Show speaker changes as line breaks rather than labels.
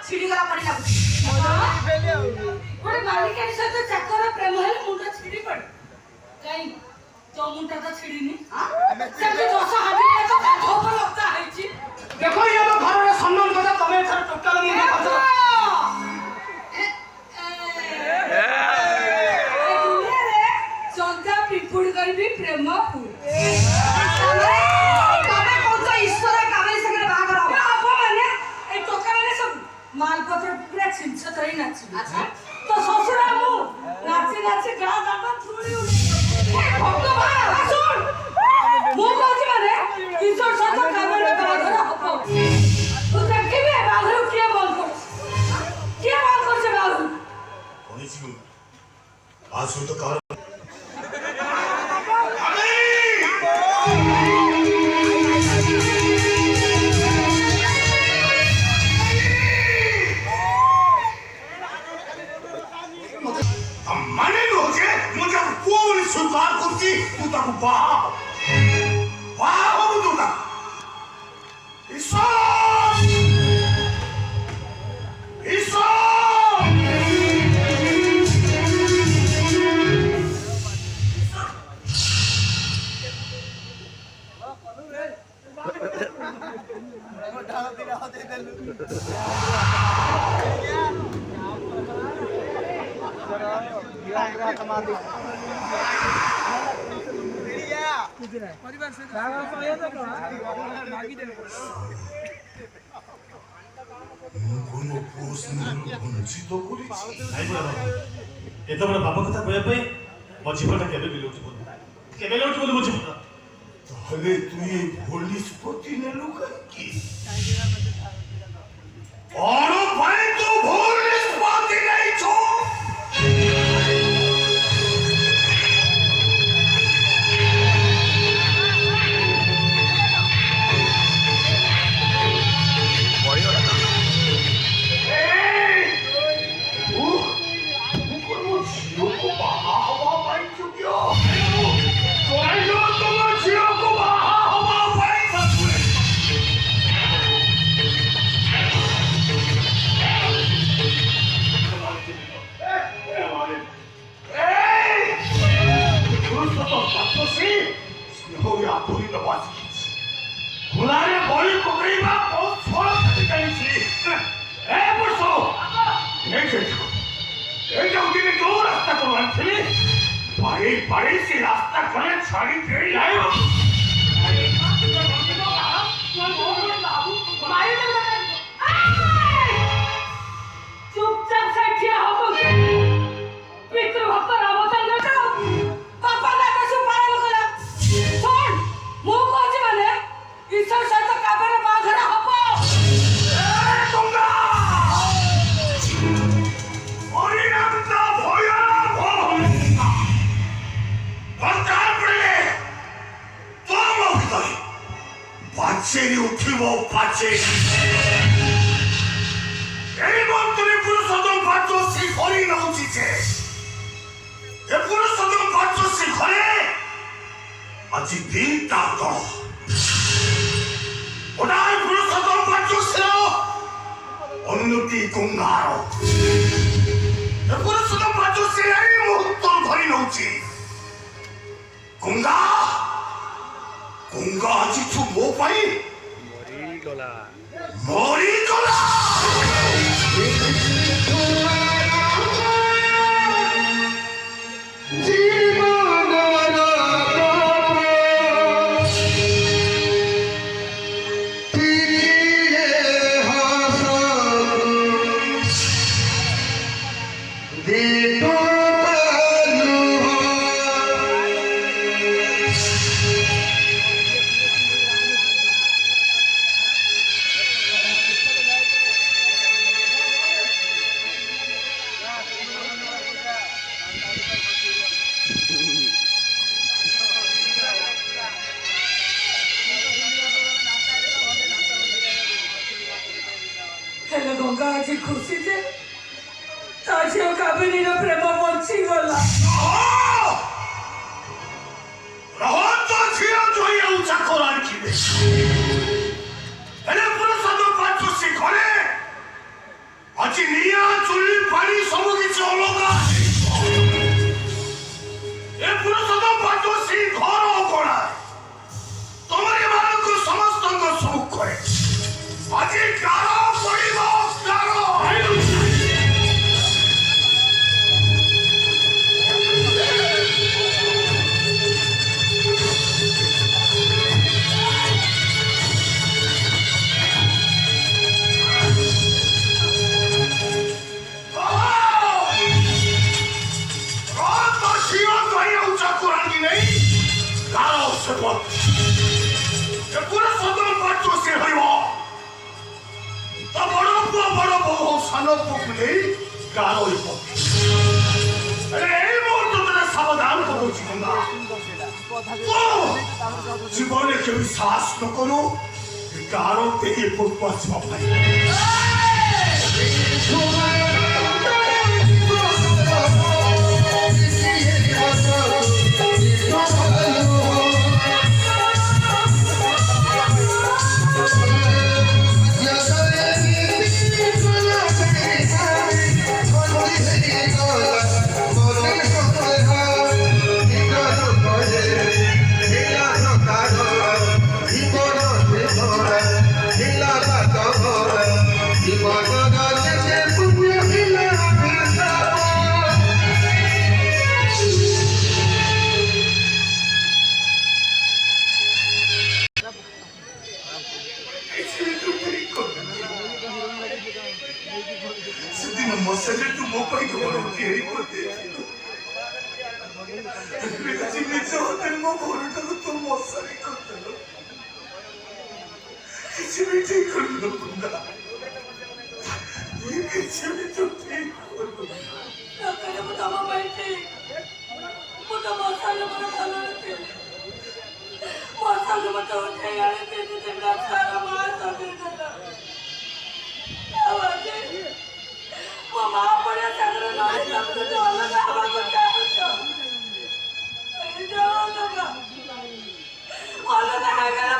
ଛିଡ଼ିଗଲା ପରି ଲାଗୁଛି। ଗୋଟେ ମାଲିକାଣୀ ସହିତ ଚାକର ପ୍ରେମ ହେଲେ ମୁଣ୍ଡ ଛିଡ଼ି ପଡେ। କାଇଁ ତୋ ମୁଣ୍ଡ ତ ଛିଡ଼ିନି? ସେମିତି 10 ହାତ କାନ୍ଧ ଉପରେ ଲତା ହେଇଛି।
ଦେଖ ଇଏ ଆମ ଘରର ସମ୍ମାନ କଥା ତମେ ଏଥର ଟୋଟାଲ ମୁଣ୍ଡ କଥା
ଚନ୍ଦା ପିମ୍ପୁଡ଼ି କରିବି ପ୍ରେମ ହୁଏ। मालपत्र पूरा छिंछत रही नाची। अच्छा तो ससुरा मु नाची नाची गाँ जाता थोड़ी उड़ी भगवान सुन मु कहछि माने किशोर सହିତ कामरे बाघर हबो तू देखिबे बाघर किए बंद कर किए बंद करछे बाघर
कोनी छिगु आज सहित कार स्वीकार करती तू ताको बाप बाप हो तू ता ईश्वर ईश्वर
ଏତେବେଳେ ବାପା କଥା କହିବା ପାଇଁ ମୋ ଜୀବନଟା କେବେ ବିଲଉଛି ବୋଲ କେବେ ଲଉଛି ବୋଲ ମୋ ଜୀବନ
ତାହେଲେ ତୁ ଏ ଭୁଲ ନିଷ୍ପତ୍ତି ନେଲୁ କାହିଁକି କଣ ପାଇଁ ତୁ ଭୁଲ ନିଷ୍ପତ୍ତି ନେଇଛୁ रास्ता खड़े छाड़ी दे
चुपचाप साठिया हो पितृभक्त रामचंद्र बापा ना कसं पालन करा सुन मु कहछि माने ईश्वर सहित काबरे बाघर हबो
पाचेरी उठिबो पाचेरी এই মন্ত্রে পুরুষোত্তম পাত্রশ্রী ঘরে নৌচিছে এ পুরুষোত্তম পাত্রশ্রী ঘরে আজি দিনটা তো ওটাই পুরুষোত্তম পাত্রশ্রী অন্যটি গঙ্গার এ পুরুষোত্তম পাত্রশ্রী এই মুহূর্ত ঘরে নৌচি গঙ্গা গঙ্গা আজি তু মো পাই মরিগলা
गंगा आज खुशी से ताझियो काबिनी रो प्रेम बंची गला
रहो तो छियो जोई ऊंचा कोरान किबे एने पुरुषोत्तम पात्रश्री घरे 세번 পুরো সদর পাঁচ সে হইব তা বড় বহু সান পুকুরে গান হইব এই মুহূর্তে সাবধান করছি গঙ্গা জীবনে কেউ শ্বাস ন করো গারো থেকে পড়বো আসবা ভাই সেদিন মশাকে তু মোপাই খবর তিଆରି କରିଦେଇଥିଲୁ ଆଜି ନିଜ ହାତରେ ମୋ ଘରଟାକୁ ତୁ ମଶାରୀ କରିଦେଲୁ କିଛି ବି ଠିକ କରିଲୁ କୁନ୍ଦା କିଛି ବି ତୁ ଠିକ କରିଲୁ
ସକାଳେ ମୁଁ ତମ ପାଇଁ ଠିକ ମୁଁ ତ ମଶାଲ ମୋର ଭଲ ନଥିଲି ମଶାଲ ମତେ ଉଠେଇ ଆଣିଥିଲି ଯେମିତି ସାରା ମା ସଜେଇଦେଲ ଆଉ ଆଜି ମୋ ମା ପଡ଼ିଆ ସାଙ୍ଗରେ ନହେଲେ ତମେ ଯଦି ଅଲଗା ହବାକୁ ଚାହୁଁଛ ଅଲଗା ହେଇଗଲେ